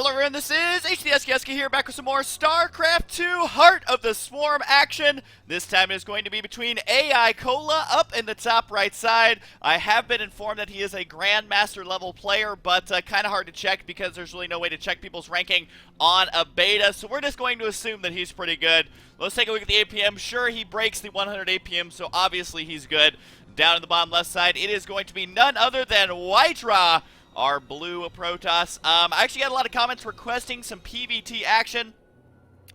Hello everyone, this is HuskyStarcraft here, back with some more StarCraft 2 Heart of the Swarm action. This time it is going to be between AiCola up in the top right side. I have been informed that he is a Grandmaster level player, but kind of hard to check because there's really no way to check people's ranking on a beta, so we're just going to assume that he's pretty good. Let's take a look at the APM. Sure, he breaks the 100 APM, so obviously he's good. Down in the bottom left side, it is going to be none other than Whitera, our blue Protoss. I actually got a lot of comments requesting some PvT action,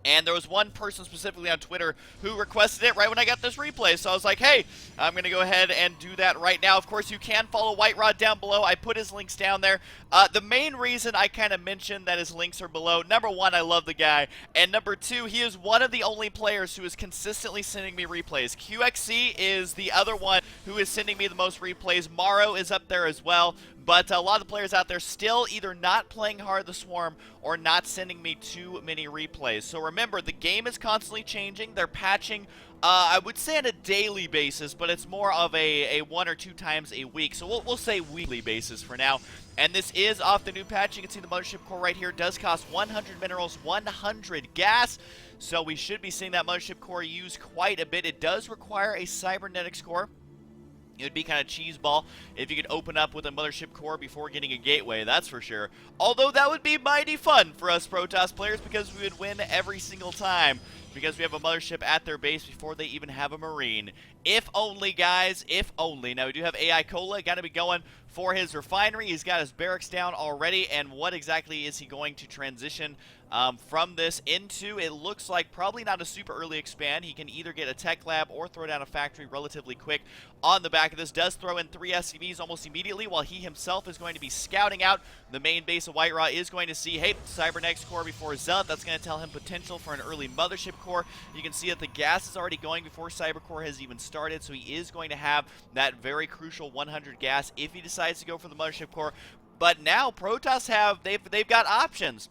and there was one person specifically on Twitter who requested it right when I got this replay. So I was like, hey, I'm going to go ahead and do that right now. Of course, you can follow Whitera down below. I put his links down there. The main reason I kind of mentioned that his links are below, number one, I love the guy. And number two, he is one of the only players who is consistently sending me replays. QXC is the other one who is sending me the most replays. Morrow is up there as well. But a lot of the players out there still either not playing Heart of the Swarm or not sending me too many replays. So remember, the game is constantly changing. They're patching, I would say on a daily basis, but it's more of a 1 or 2 times a week. So we'll say weekly basis for now. And this is off the new patch. You can see the Mothership Core right here does cost 100 minerals, 100 gas. So we should be seeing that Mothership Core used quite a bit. It does require a cybernetics core. It would be kind of cheeseball if you could open up with a Mothership Core before getting a gateway, that's for sure. Although that would be mighty fun for us Protoss players because we would win every single time because we have a Mothership at their base before they even have a Marine. If only, guys, if only. Now, we do have AiCola, got to be going for his refinery. He's got his barracks down already, and what exactly is he going to transition from this into? It looks like probably not a super early expand. He can either get a tech lab or throw down a factory relatively quick on the back of this. Does throw in 3 SCVs almost immediately while he himself is going to be scouting out the main base of Whitera. Is going to see, hey, cybernetics core before Zealot. That's going to tell him potential for an early Mothership Core. You can see that the gas is already going before Cyber Core has even started, so he is going to have that very crucial 100 gas if he decides to go for the Mothership Core. But now Protoss they've got options.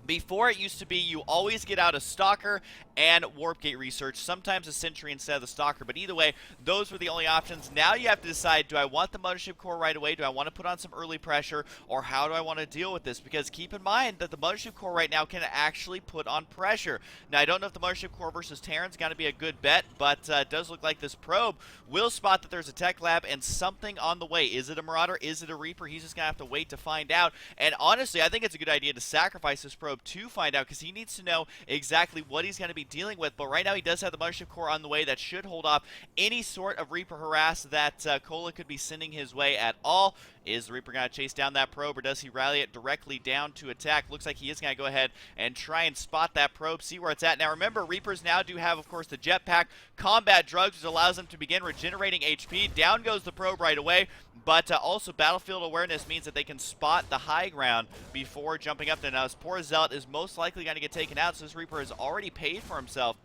Before, it used to be you always get out a Stalker and Warp Gate Research, sometimes a Sentry instead of the Stalker, but either way, those were the only options. Now you have to decide, do I want the Mothership Core right away, do I want to put on some early pressure, or how do I want to deal with this? Because keep in mind that the Mothership Core right now can actually put on pressure. Now, I don't know if the Mothership Core versus Terran's going to be a good bet, but it does look like this probe will spot that there's a tech lab and something on the way. Is it a Marauder? Is it a Reaper? He's just going to have to wait to find out. And honestly, I think it's a good idea to sacrifice this probe to find out, because he needs to know exactly what he's going to be dealing with. But right now he does have the Mothership Core on the way that should hold off any sort of Reaper harass that Cola could be sending his way at all. Is the Reaper going to chase down that probe, or does he rally it directly down to attack? Looks like he is going to go ahead and try and spot that probe, see where it's at. Now remember, Reapers now do have, of course, the jetpack combat drugs, which allows them to begin regenerating HP. Down goes the probe right away, but also battlefield awareness means that they can spot the high ground before jumping up there. Now this poor Zealot is most likely going to get taken out, so this Reaper has already paid for himself.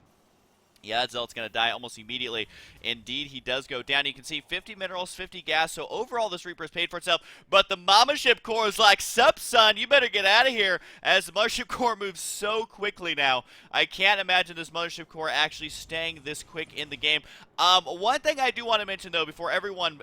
Yeah, that Zealot's going to die almost immediately. Indeed, he does go down. You can see 50 minerals, 50 gas, so overall this Reaper has paid for itself. But the Mothership Core is like, sup, son, you better get out of here, as the Mothership Core moves so quickly now. I can't imagine this Mothership Core actually staying this quick in the game. One thing I do want to mention, though, before everyone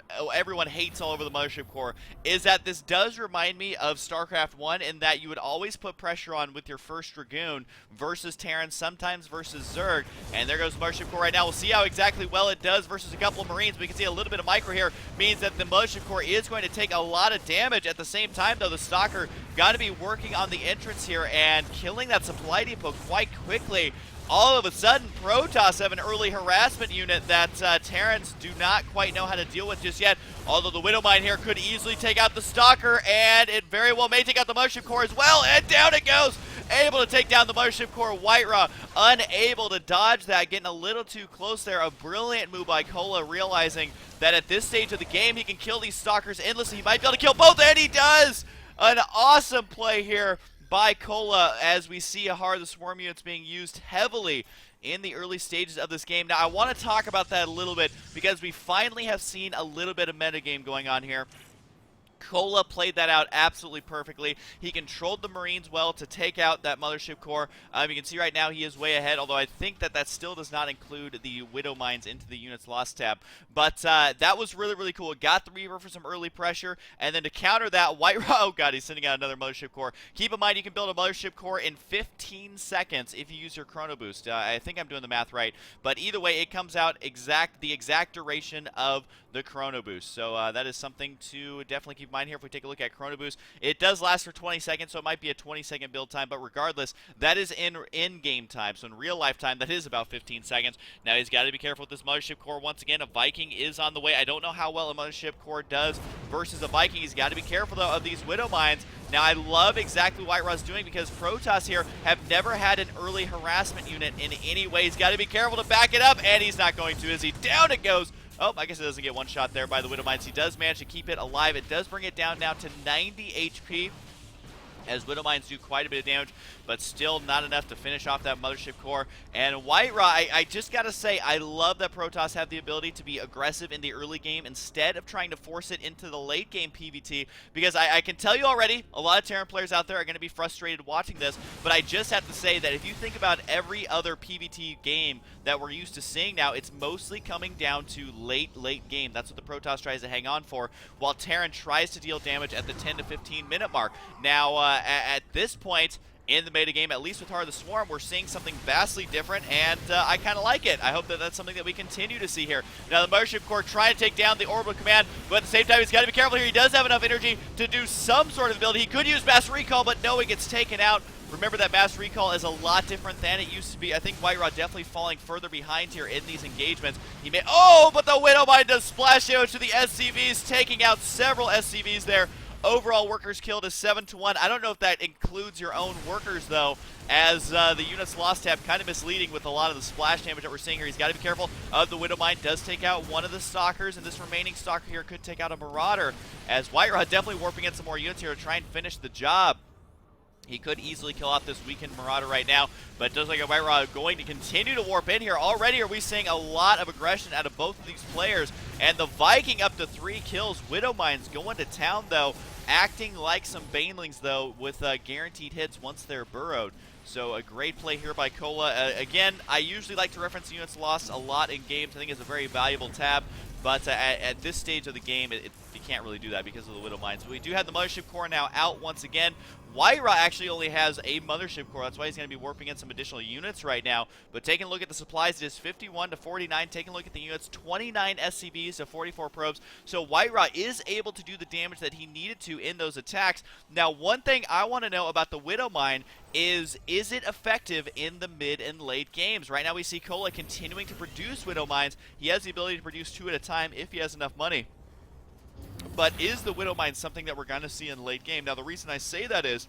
hates all over the Mothership Core, is that this does remind me of StarCraft 1 in that you would always put pressure on with your first Dragoon versus Terran, sometimes versus Zerg, and there goes Mothership Core right now. We'll see how exactly well it does versus a couple of Marines. We can see a little bit of micro here means that the Mothership Core is going to take a lot of damage. At the same time, though, the Stalker got to be working on the entrance here and killing that supply depot quite quickly. All of a sudden, Protoss have an early harassment unit that Terrans do not quite know how to deal with just yet. Although the Widow Mine here could easily take out the Stalker, and it very well may take out the Mothership Core as well, and down it goes! Able to take down the Mothership Core. Whitera unable to dodge that, getting a little too close there. A brilliant move by Cola, realizing that at this stage of the game, he can kill these Stalkers endlessly. He might be able to kill both, and he does! An awesome play here by Cola, as we see a Heart of the Swarm units being used heavily in the early stages of this game. Now, I want to talk about that a little bit because we finally have seen a little bit of metagame going on here. Cola played that out absolutely perfectly. He controlled the Marines well to take out that mothership core. You can see right now he is way ahead, although I think that that still does not include the Widow Mines into the units lost tab. But that was really, really cool. It got the Reaver for some early pressure, and then to counter that, Whitera, oh god, he's sending out another mothership core. Keep in mind you can build a mothership core in 15 seconds if you use your chrono boost. I think I'm doing the math right, but either way, it comes out the exact duration of the chrono boost. So that is something to definitely keep in mind here. If we take a look at chrono boost, it does last for 20 seconds, so it might be a 20-second build time, but regardless, that is in game time. So in real life time, that is about 15 seconds. Now he's got to be careful with this mothership core. Once again, a Viking is on the way. I don't know how well a mothership core does versus a Viking. He's got to be careful though of these Widow Mines. Now I love exactly what Whitera's doing because Protoss here have never had an early harassment unit in any way. He's got to be careful to back it up, and he's not going to, is he? Down it goes. Oh, I guess it doesn't get one shot there by the Widow Mines. He does manage to keep it alive. It does bring it down now to 90 HP. As Widow Mines do quite a bit of damage, but still not enough to finish off that mothership core. And Whitera, I just gotta say, I love that Protoss have the ability to be aggressive in the early game instead of trying to force it into the late game PvT, because I can tell you already, a lot of Terran players out there are gonna be frustrated watching this, but I just have to say that if you think about every other PvT game that we're used to seeing now, it's mostly coming down to late game. That's what the Protoss tries to hang on for, while Terran tries to deal damage at the 10 to 15 minute mark. Now, at this point in the meta game, at least with Heart of the Swarm, we're seeing something vastly different, and I kind of like it. I hope that that's something that we continue to see here. Now, the Mothership Core trying to take down the Orbital Command, but at the same time, he's got to be careful here. He does have enough energy to do some sort of ability. He could use Mass Recall, but no, he gets taken out. Remember that Mass Recall is a lot different than it used to be. I think Whitera definitely falling further behind here in these engagements. He may, oh, but the Widow Mine does splash damage to the SCVs, taking out several SCVs there. Overall workers killed is 7-1. I don't know if that includes your own workers, though, as the units lost tab kind of misleading with a lot of the splash damage that we're seeing here. He's got to be careful of the Widow Mine. Does take out one of the Stalkers, and this remaining Stalker here could take out a Marauder, as Whitera definitely warping in some more units here to try and finish the job. He could easily kill off this weakened Marauder right now, but it does look like Whitera going to continue to warp in here. Already are we seeing a lot of aggression out of both of these players, and the Viking up to 3 kills. Widow Mines going to town, though, acting like some Banelings, though, with guaranteed hits once they're burrowed. So a great play here by Cola. Again, I usually like to reference units lost a lot in games. I think it's a very valuable tab. But at this stage of the game, you can't really do that because of the Widow Mines. But we do have the Mothership Core now out once again. Whitera actually only has a Mothership Core. That's why he's going to be warping in some additional units right now. But taking a look at the supplies, it is 51 to 49. Taking a look at the units, 29 SCVs to 44 probes. So Whitera is able to do the damage that he needed to in those attacks. Now, one thing I want to know about the Widow Mine is it effective in the mid and late games? Right now we see Cola continuing to produce Widow Mines. He has the ability to produce 2 at a time if he has enough money. But is the Widow Mine something that we're going to see in late game? Now, the reason I say that is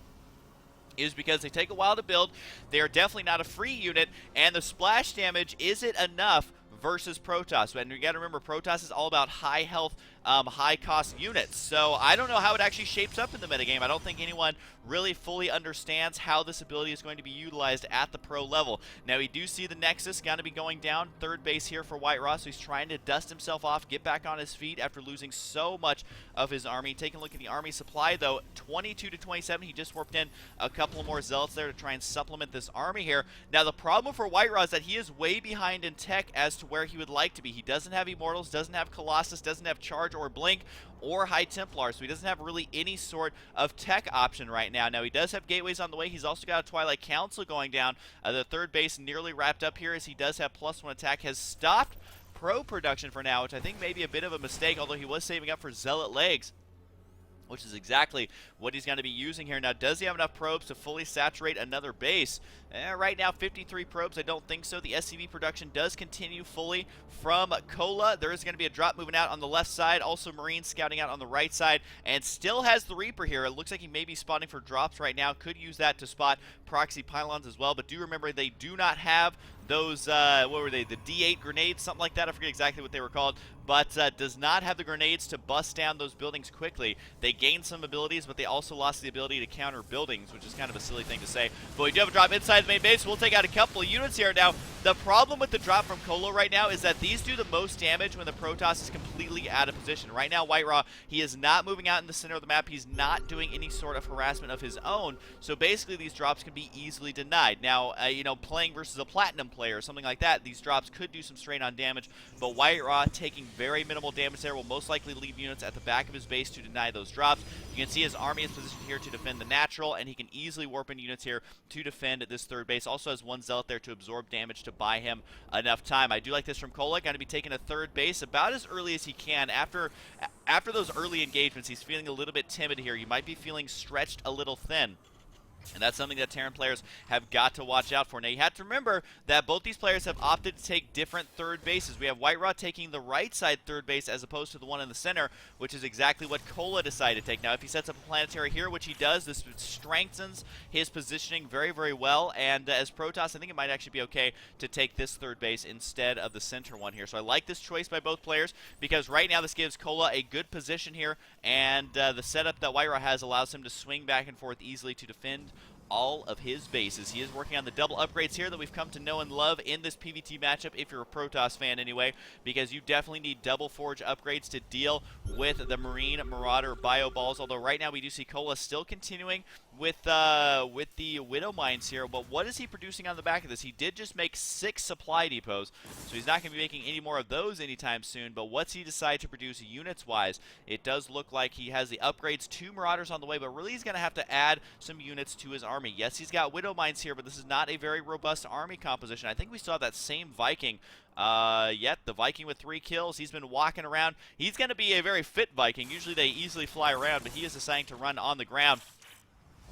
because they take a while to build. They are definitely not a free unit, and the splash damage, is it enough versus Protoss? And you got to remember, Protoss is all about high health, high cost units. So I don't know how it actually shapes up in the metagame. I don't think anyone really fully understands how this ability is going to be utilized at the pro level. Now, we do see the Nexus going to be going down, third base here for Whitera, so he's trying to dust himself off, get back on his feet after losing so much of his army. Taking a look at the army supply, though, 22 to 27. He just warped in a couple more Zealots there to try and supplement this army here. Now, the problem for Whitera is that he is way behind in tech as to where he would like to be. He doesn't have Immortals, doesn't have Colossus, doesn't have Charge or Blink or High Templar, so he doesn't have really any sort of tech option right now. Now, he does have Gateways on the way. He's also got a Twilight Council going down. The third base nearly wrapped up here as he does have +1 attack. Has stopped pro production for now, which I think may be a bit of a mistake, although he was saving up for Zealot legs, which is exactly what he's going to be using here. Now, does he have enough probes to fully saturate another base? Right now, 53 probes. I don't think so. The SCV production does continue fully from Cola. There is going to be a drop moving out on the left side. Also, Marines scouting out on the right side. And still has the Reaper here. It looks like he may be spotting for drops right now. Could use that to spot proxy pylons as well. But do remember, they do not have those, what were they, the D8 grenades, something like that. I forget exactly what they were called, but does not have the grenades to bust down those buildings quickly. They gained some abilities, but they also lost the ability to counter buildings, which is kind of a silly thing to say. But we do have a drop inside the main base. We'll take out a couple of units here. Now, The problem with the drop from Colo right now is that these do the most damage when the Protoss is completely out of position. Right now, Whitera, he is not moving out in the center of the map. He's not doing any sort of harassment of his own. So basically, these drops can be easily denied. Now, you know, playing versus a Platinum player or something like that, these drops could do some strain on damage. But Whitera taking very minimal damage there will most likely leave units at the back of his base to deny those drops. You can see his army is positioned here to defend the natural, and he can easily warp in units here to defend this third base. Also has one Zealot there to absorb damage to buy him enough time. I do like this from Kolek. Going to be taking a third base about as early as he can. After those early engagements, he's feeling a little bit timid here. You might be feeling stretched a little thin. And that's something that Terran players have got to watch out for. Now, you have to remember that both these players have opted to take different third bases. We have Whitera taking the right side third base as opposed to the one in the center, which is exactly what Kola decided to take. Now, if he sets up a planetary here, which he does, this strengthens his positioning very, very well. And as Protoss, I think it might actually be okay to take this third base instead of the center one here. So I like this choice by both players because right now this gives Kola a good position here. And the setup that Whitera has allows him to swing back and forth easily to defend all of his bases. He is working on the double upgrades here that we've come to know and love in this PvT matchup, if you're a Protoss fan anyway, because you definitely need double forge upgrades to deal with the Marine Marauder Bio Balls, although right now we do see Kola still continuing with the Widow Mines here, but what is he producing on the back of this? He did just make 6 supply depots, so he's not going to be making any more of those anytime soon, but what's he decide to produce units-wise? It does look like he has the upgrades to Marauders on the way, but really he's going to have to add some units to his army. Yes, he's got Widow Mines here, but this is not a very robust army composition. I think we saw that same Viking. Yet the Viking with 3 kills. He's been walking around. He's going to be a very fit Viking. Usually they easily fly around, but he is deciding to run on the ground.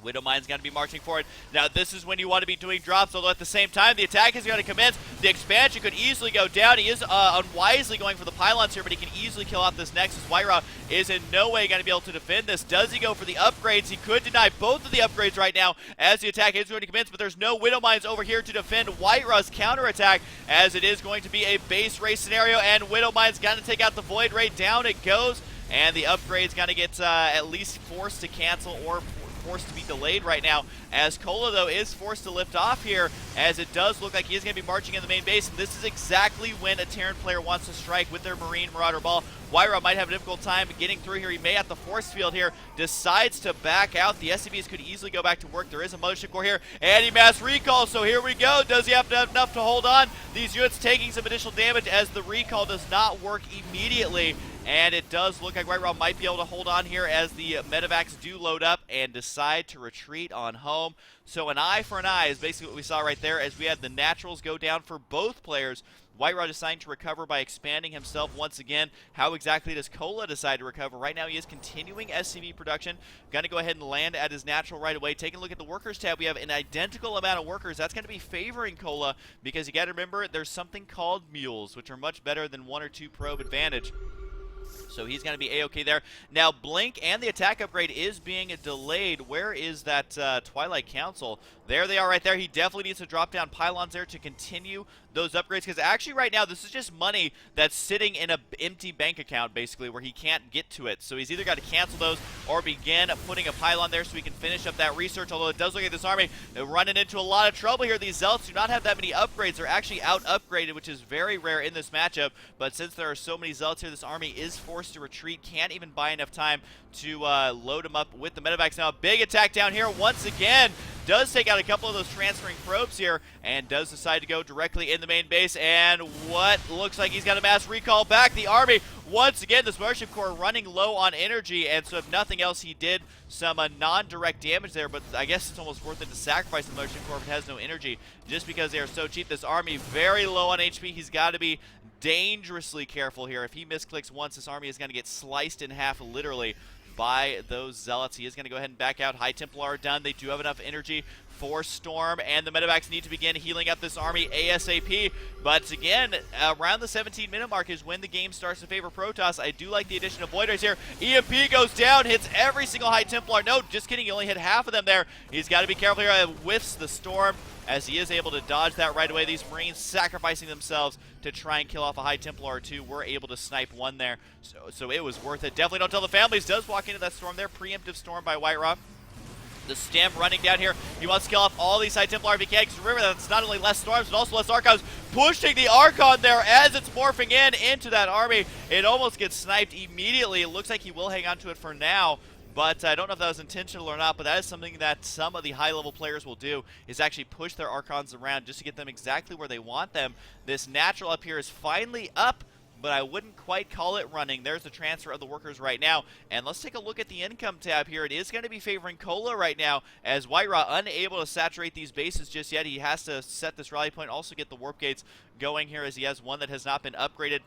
Widowmine's going to be marching forward. Now, this is when you want to be doing drops, although at the same time, the attack is going to commence. The expansion could easily go down. He is unwisely going for the pylons here, but he can easily kill off this Nexus. Whitera is in no way going to be able to defend this. Does he go for the upgrades? He could deny both of the upgrades right now as the attack is going to commence, but there's no Widowmines over here to defend Whitera's counterattack, as it is going to be a base race scenario, and Widowmine's going to take out the Void Ray. Down it goes, and the upgrade's going to get at least forced to cancel or forced to be delayed right now, as Kola, though, is forced to lift off here, as it does look like he is going to be marching in the main base, and this is exactly when a Terran player wants to strike with their Marine Marauder Ball. Whitera might have a difficult time getting through here. He may have the force field here, decides to back out. The SCVs could easily go back to work. There is a Mothership Core here, anti-mass recall, so here we go. Does he have enough to hold on? These units taking some additional damage as the recall does not work immediately. And it does look like Whitera might be able to hold on here as the medevacs do load up and decide to retreat on home. So an eye for an eye is basically what we saw right there, as we had the naturals go down for both players. Whitera deciding to recover by expanding himself once again. How exactly does Kola decide to recover? Right now he is continuing SCV production. Going to go ahead and land at his natural right away. Taking a look at the workers tab, we have an identical amount of workers. That's going to be favoring Kola, because you got to remember there's something called mules, which are much better than 1 or 2 probe advantage. So he's going to be A-okay there. Now, Blink and the attack upgrade is being delayed. Where is that Twilight Council? There they are right there. He definitely needs to drop down pylons there to continue those upgrades, because actually right now this is just money that's sitting in an empty bank account, basically, where he can't get to it. So he's either got to cancel those or begin putting a pylon there so he can finish up that research, although it does look like this army running into a lot of trouble here. These Zealots do not have that many upgrades. They're actually out-upgraded, which is very rare in this matchup, but since there are so many Zealots here, this army is forced to retreat. Can't even buy enough time to load them up with the medevacs. Now, big attack down here once again. Does take out a couple of those transferring probes here, and does decide to go directly in the main base, and what looks like he's got a mass recall back. The army, once again, this Mothership Core running low on energy, and so if nothing else, he did some non-direct damage there, but I guess it's almost worth it to sacrifice the Mothership Core if it has no energy, just because they are so cheap. This army very low on HP. He's got to be dangerously careful here. If he misclicks once, this army is going to get sliced in half, literally, by those Zealots. He is going to go ahead and back out. High Templar are done. They do have enough energy for Storm, and the medevacs need to begin healing up this army ASAP. But again, around the 17-minute mark is when the game starts to favor Protoss. I do like the addition of Void Rays here. EMP goes down, hits every single High Templar. No, just kidding, he only hit half of them there. He's got to be careful here. Whiffs the Storm, as he is able to dodge that right away. These Marines sacrificing themselves to try and kill off a High Templar or two. We're able to snipe one there, so it was worth it. Definitely don't tell the families. Does walk into that Storm there. Preemptive Storm by Whitera. The stem running down here. He wants to kill off all these High Templar if he can, because remember that's not only less storms, but also less Archons. Pushing the Archon there as it's morphing into that army. It almost gets sniped immediately. It looks like he will hang on to it for now. But I don't know if that was intentional or not, but that is something that some of the high-level players will do, is actually push their Archons around just to get them exactly where they want them. This natural up here is finally up, but I wouldn't quite call it running. There's the transfer of the workers right now. And let's take a look at the income tab here. It is going to be favoring Cola right now, as Whitera unable to saturate these bases just yet. He has to set this rally point, also get the warp gates going here, as he has one that has not been upgraded.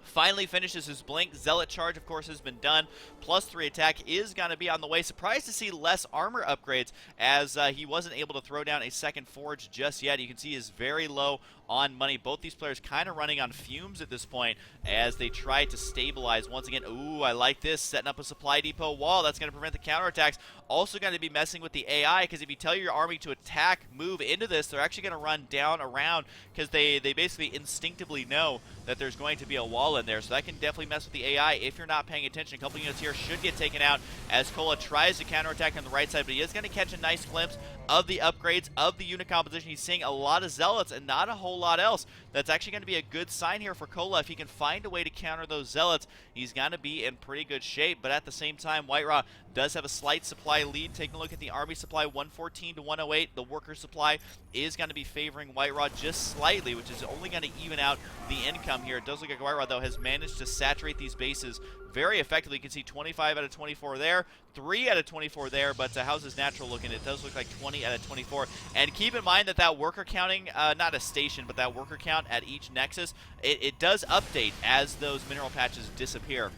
Finally finishes his blink. Zealot charge, of course, has been done. +3 attack is going to be on the way. Surprised to see less armor upgrades, as he wasn't able to throw down a second forge just yet. You can see he's very low on money. Both these players kind of running on fumes at this point as they try to stabilize once again. Ooh, I like this. Setting up a supply depot wall. That's going to prevent the counterattacks. Also going to be messing with the AI, because if you tell your army to attack, move into this, they're actually going to run down around, because they basically instinctively know that there's going to be a wall in there. So that can definitely mess with the AI if you're not paying attention. A couple units here should get taken out as Cola tries to counterattack on the right side, but he is going to catch a nice glimpse of the upgrades, of the unit composition. He's seeing a lot of Zealots and not a whole lot else. That's actually going to be a good sign here for Cola. If he can find a way to counter those Zealots, he's going to be in pretty good shape. But at the same time, Whitera does have a slight supply lead. Taking a look at the army supply, 114 to 108. The worker supply is going to be favoring Whitera just slightly, which is only going to even out the income here. It does look like Whitera, though, has managed to saturate these bases very effectively. You can see 25 out of 24 there, 3 out of 24 there, but how's his natural looking? It does look like 20 out of 24. And keep in mind that that worker counting, not a station, but that worker count at each nexus, it does update as those mineral patches disappear.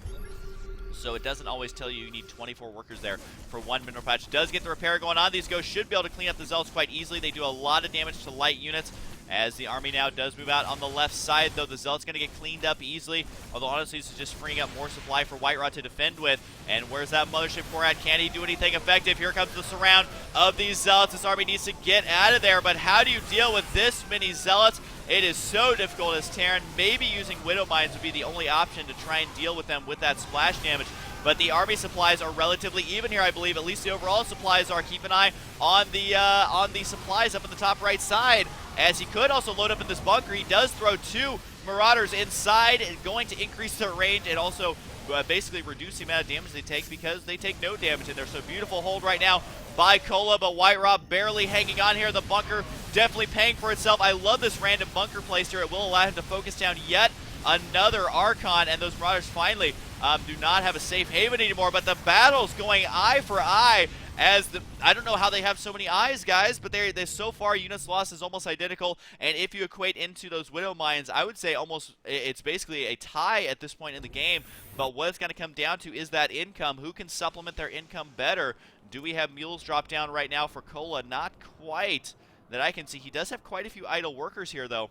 So it doesn't always tell you need 24 workers there for one mineral patch. It does get the repair going on. These ghosts should be able to clean up the Zealots quite easily. They do a lot of damage to light units, as the army now does move out on the left side, though the Zealot's going to get cleaned up easily. Although, honestly, this is just freeing up more supply for Whitera to defend with. And where's that Mothership core at? Can he do anything effective? Here comes the surround of these Zealots. This army needs to get out of there, but how do you deal with this many Zealots? It is so difficult as Terran. Maybe using Widow Mines would be the only option to try and deal with them with that splash damage. But the army supplies are relatively even here, I believe. At least the overall supplies are. Keep an eye on the supplies up in the top right side, as he could also load up in this bunker. He does throw 2 Marauders inside, and going to increase their range and also basically reduce the amount of damage they take, because they take no damage in there. So beautiful hold right now by Cola, but Whitera barely hanging on here. The bunker definitely paying for itself. I love this random bunker place here. It will allow him to focus down yet another Archon, and those Marauders finally do not have a safe haven anymore. But the battle's going eye for eye, as I don't know how they have so many eyes, guys, but they so far units lost is almost identical. And if you equate into those Widow Mines, I would say almost it's basically a tie at this point in the game. But what it's going to come down to is that income. Who can supplement their income better? Do we have mules drop down right now for Cola? Not quite that I can see. He does have quite a few idle workers here, though,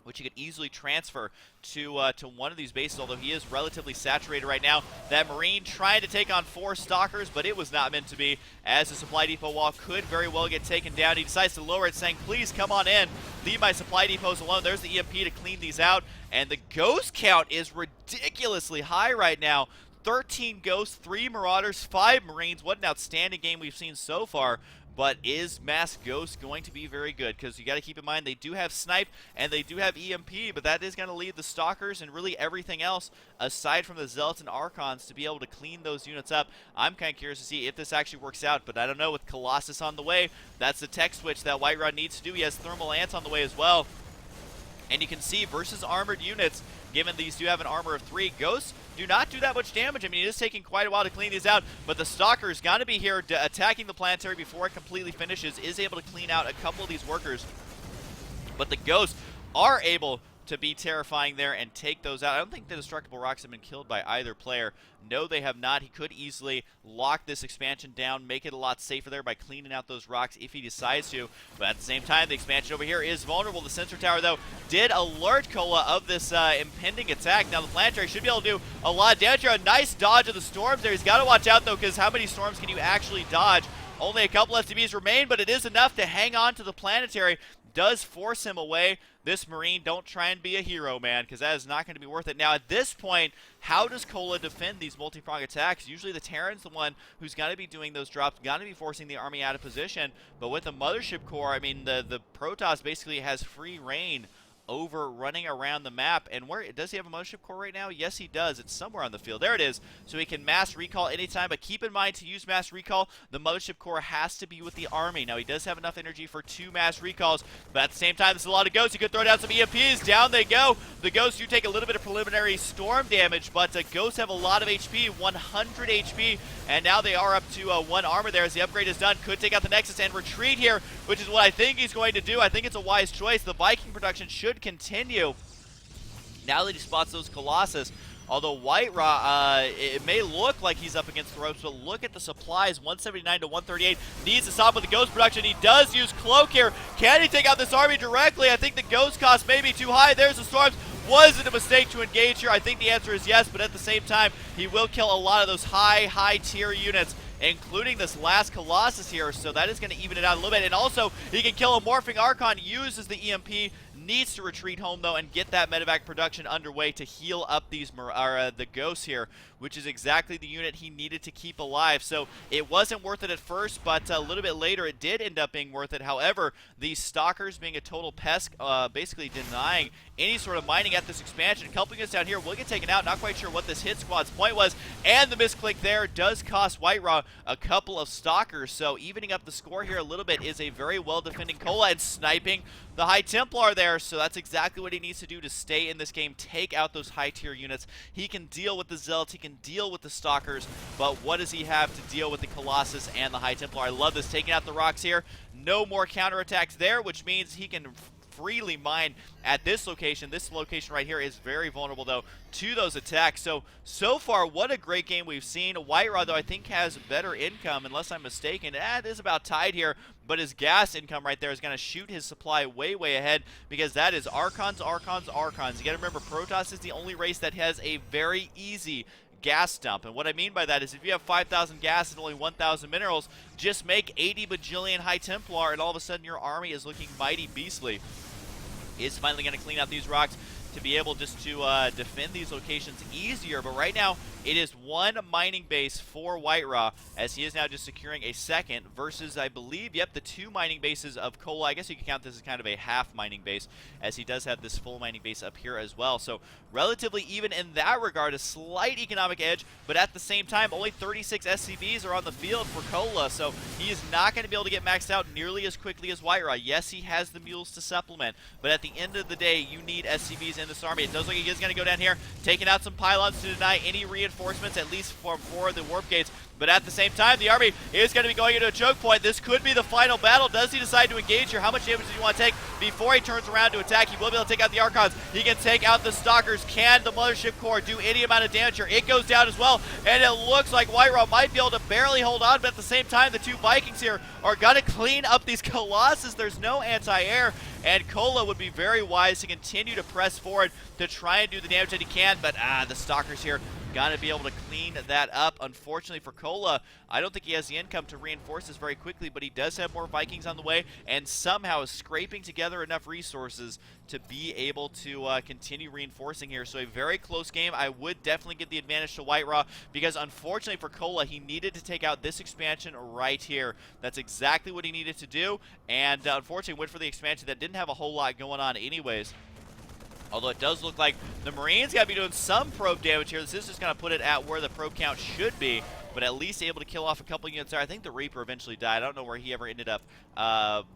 which he could easily transfer to one of these bases, although he is relatively saturated right now. That Marine trying to take on 4 Stalkers, but it was not meant to be, as the supply depot wall could very well get taken down. He decides to lower it, saying, please come on in, leave my supply depots alone. There's the EMP to clean these out, and the ghost count is ridiculously high right now. 13 ghosts, 3 Marauders, 5 Marines. What an outstanding game we've seen so far. But is Mass Ghost going to be very good? Because you got to keep in mind they do have Snipe and they do have EMP, but that is going to leave the Stalkers and really everything else aside from the Zealots and Archons to be able to clean those units up. I'm kind of curious to see if this actually works out, but I don't know. With Colossus on the way, that's the tech switch that Whitera needs to do. He has Thermal Ants on the way as well. And you can see versus armored units, given these do have an armor of 3, Ghosts do not do that much damage. I mean, it is taking quite a while to clean these out, but the Stalker's got to be here attacking the planetary before it completely finishes, is able to clean out a couple of these workers. But the Ghosts are able to be terrifying there and take those out. I don't think the destructible rocks have been killed by either player. No, they have not. He could easily lock this expansion down, make it a lot safer there by cleaning out those rocks if he decides to. But at the same time, the expansion over here is vulnerable. The sensor tower, though, did alert Cola of this impending attack. Now, the planetary should be able to do a lot of damage here. A nice dodge of the storms there. He's got to watch out, though, because how many storms can you actually dodge? Only a couple STBs remain, but it is enough to hang on to the planetary. does force him away. This Marine, don't try and be a hero, man, because that is not going to be worth it. Now, at this point, how does Cola defend these multi-prong attacks? Usually the Terran's the one who's going to be doing those drops, going to be forcing the army out of position. But with the Mothership Core, I mean, the Protoss basically has free reign over running around the map. And where does he have a Mothership Core right now? Yes, he does. It's somewhere on the field. There it is. So he can mass recall anytime, but keep in mind, to use mass recall, the Mothership Core has to be with the army. Now, he does have enough energy for 2 mass recalls, but at the same time, there's a lot of ghosts. He could throw down some EMPs. Down they go. The ghosts do take a little bit of preliminary storm damage, but ghosts have a lot of HP, 100 HP, and now they are up to 1 armor there as the upgrade is done. Could take out the Nexus and retreat here, which is what I think he's going to do. I think it's a wise choice. The Viking production should continue now that he spots those Colossus. Although Whitera, it may look like he's up against the ropes, but look at the supplies, 179 to 138. Needs to stop with the Ghost production. He does use Cloak here. Can he take out this army directly? I think the Ghost cost may be too high. There's the Storms. Was it a mistake to engage here? I think the answer is yes, but at the same time, he will kill a lot of those high tier units, including this last Colossus here, so that is going to even it out a little bit. And also, he can kill a Morphing Archon, uses the EMP, needs to retreat home, though, and get that medevac production underway to heal up these the ghosts here, which is exactly the unit he needed to keep alive. So it wasn't worth it at first, but a little bit later it did end up being worth it. However, these Stalkers being a total pest, basically denying any sort of mining at this expansion. A couple units down here will get taken out. Not quite sure what this hit squad's point was, and the misclick there does cost Whitera a couple of Stalkers. So evening up the score here a little bit is a very well defending Cola and sniping the High Templar there. So that's exactly what he needs to do to stay in this game, take out those high tier units. He can deal with the Zealots, he can deal with the Stalkers, but what does he have to deal with the Colossus and the High Templar? I love this, taking out the rocks here. No more counterattacks there, which means he can freely mine at this location. This location right here is very vulnerable, though, to those attacks. So far, what a great game we've seen. Whitera, though, I think has better income, unless I'm mistaken. It is about tied here, but his gas income right there is going to shoot his supply way ahead, because that is Archons. You got to remember, Protoss is the only race that has a very easy gas dump. And what I mean by that is if you have 5,000 gas and only 1,000 minerals, just make 80 bajillion High Templar, and all of a sudden your army is looking mighty beastly. Is finally going to clean out these rocks to be able just to defend these locations easier. But right now, it is 1 mining base for Whitera, as he is now just securing a second versus, I believe, yep, the 2 mining bases of Cola. I guess you can count this as kind of a half mining base, as he does have this full mining base up here as well. So relatively even in that regard, a slight economic edge, but at the same time, only 36 SCVs are on the field for Cola, so he is not going to be able to get maxed out nearly as quickly as Whitera. Yes, he has the mules to supplement, but at the end of the day, you need SCVs in this army. It does look like he is going to go down here, taking out some pylons to deny any reinforcements, at least for the warp gates. But at the same time, the army is going to be going into a choke point. This could be the final battle. Does he decide to engage here? How much damage does he want to take before he turns around to attack? He will be able to take out the Archons. He can take out the Stalkers. Can the Mothership Core do any amount of damage here? It goes down as well, and it looks like Whitera might be able to barely hold on, but at the same time, the 2 Vikings here are going to clean up these Colossus. There's no anti-air, and Cola would be very wise to continue to press forward to try and do the damage that he can, but the Stalkers here gonna be able to clean that up. Unfortunately for Cola, I don't think he has the income to reinforce this very quickly, but he does have more Vikings on the way, and somehow is scraping together enough resources to be able to continue reinforcing here. So a very close game. I would definitely give the advantage to Whitera, because unfortunately for Cola, he needed to take out this expansion right here. That's exactly what he needed to do, and unfortunately went for the expansion that didn't have a whole lot going on anyways. Although it does look like the Marines got to be doing some probe damage here. This is just going to put it at where the probe count should be, but at least able to kill off a couple units there. I think the Reaper eventually died. I don't know where he ever ended up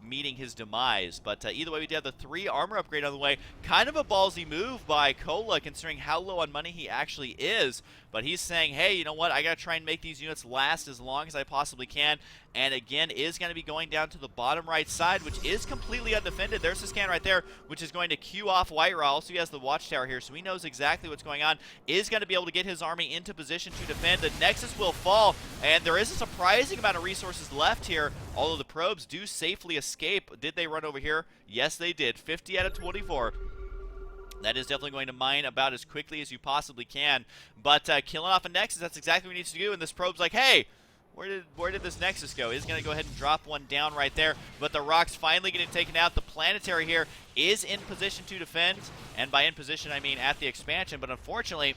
meeting his demise. But either way, we did have the 3 armor upgrade on the way. Kind of a ballsy move by Cola, considering how low on money he actually is. But he's saying, hey, you know what? I got to try and make these units last as long as I possibly can. And again, is going to be going down to the bottom right side, which is completely undefended. There's the scan right there, which is going to queue off Whitera. Also, he has the watchtower here, so he knows exactly what's going on. Is going to be able to get his army into position to defend. The Nexus will fall, and there is a surprising amount of resources left here, although the probes do safely escape. Did they run over here? Yes, they did. 50 out of 24. That is definitely going to mine about as quickly as you possibly can. But killing off a Nexus, that's exactly what he needs to do. And this probe's like, hey, where did this Nexus go? He's going to go ahead and drop one down right there, but the Rock's finally getting taken out. The Planetary here is in position to defend, and by in position I mean at the expansion, but unfortunately,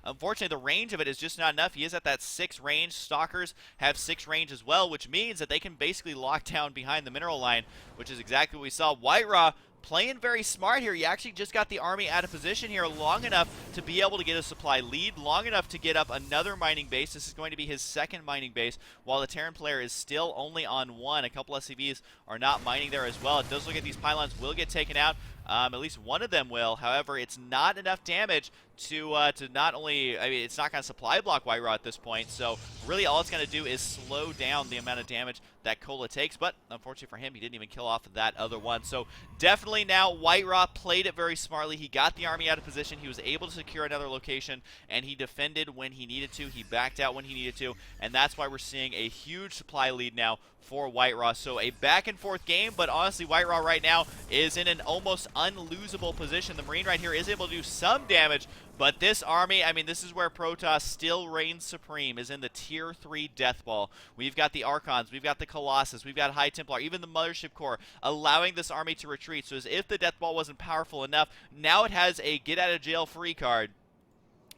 the range of it is just not enough. He is at that 6 range. Stalkers have 6 range as well, which means that they can basically lock down behind the mineral line, which is exactly what we saw. Whitera playing very smart here. He actually just got the army out of position here long enough to be able to get a supply lead, long enough to get up another mining base. This is going to be his second mining base, while the Terran player is still only on 1. A couple SCVs are not mining there as well. It does look like these pylons will get taken out. At least one of them will. However, it's not enough damage to not only, I mean, it's not going to supply block Whitera at this point, so really all it's going to do is slow down the amount of damage that Cola takes, but unfortunately for him, he didn't even kill off that other one. So definitely now Whitera played it very smartly. He got the army out of position. He was able to secure another location, and he defended when he needed to. He backed out when he needed to, and that's why we're seeing a huge supply lead now for Whitera. So a back and forth game, but honestly Whitera right now is in an almost unlosable position. The Marine right here is able to do some damage, but this army, I mean, this is where Protoss still reigns supreme, is in the tier 3 death ball. We've got the Archons, we've got the Colossus, we've got High Templar, even the Mothership Core, allowing this army to retreat. So as if the death ball wasn't powerful enough, now it has a get out of jail free card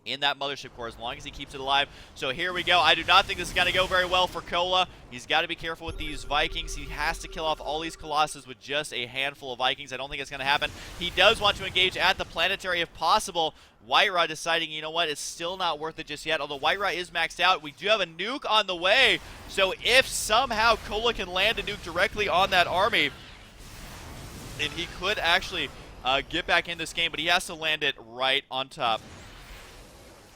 in that Mothership Core, as long as he keeps it alive. So here we go. I do not think this is going to go very well for Cola. He's got to be careful with these Vikings. He has to kill off all these Colossus with just a handful of Vikings. I don't think it's going to happen. He does want to engage at the Planetary if possible. Whitera deciding, you know what, it's still not worth it just yet. Although Whitera is maxed out, we do have a nuke on the way. So if somehow Cola can land a nuke directly on that army, then he could actually get back in this game, but he has to land it right on top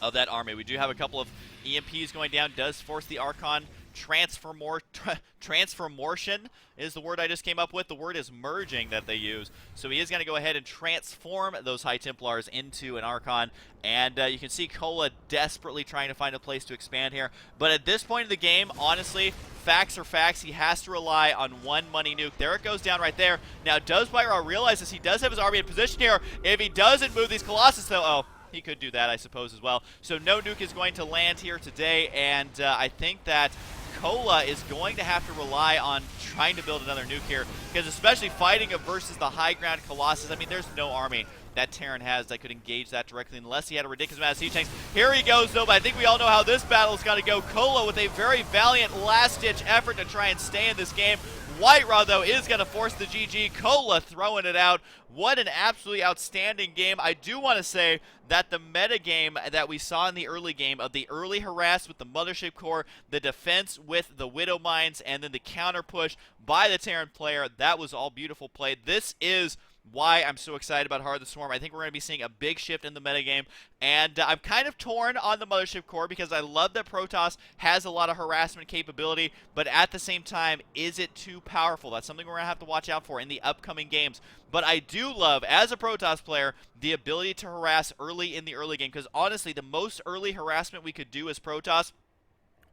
of that army. We do have a couple of EMPs going down. Does force the Archon transformation is the word I just came up with. The word is merging that they use. So he is going to go ahead and transform those High Templars into an Archon. And you can see Cola desperately trying to find a place to expand here. But at this point in the game, honestly, facts are facts. He has to rely on one money nuke. There it goes down right there. Now, does Whitera realize this? He does have his army in position here. If he doesn't move these Colossus, though, oh, he could do that, I suppose, as well. So no nuke is going to land here today, and I think that Cola is going to have to rely on trying to build another nuke here, because especially fighting versus the high ground Colossus, I mean, there's no army that Terran has that could engage that directly unless he had a ridiculous amount of siege tanks. Here he goes, though, but I think we all know how this battle is going to go. Cola with a very valiant last-ditch effort to try and stay in this game. Whitera, though, is going to force the GG. Cola throwing it out. What an absolutely outstanding game. I do want to say that the meta game that we saw in the early game of the early harass with the Mothership Core, the defense with the Widow Mines, and then the counter push by the Terran player, that was all beautiful play. This is why I'm so excited about Heart of the Swarm. I think we're going to be seeing a big shift in the metagame, and I'm kind of torn on the Mothership Core because I love that Protoss has a lot of harassment capability, but at the same time, is it too powerful? That's something we're going to have to watch out for in the upcoming games. But I do love, as a Protoss player, the ability to harass early in the early game, because honestly, the most early harassment we could do as Protoss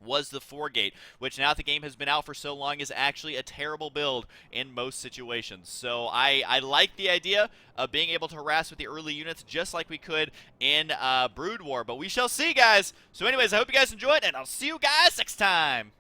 was the 4-gate, which now that the game has been out for so long is actually a terrible build in most situations. So I like the idea of being able to harass with the early units just like we could in Brood War, but we shall see, guys. So anyways, I hope you guys enjoyed, and I'll see you guys next time.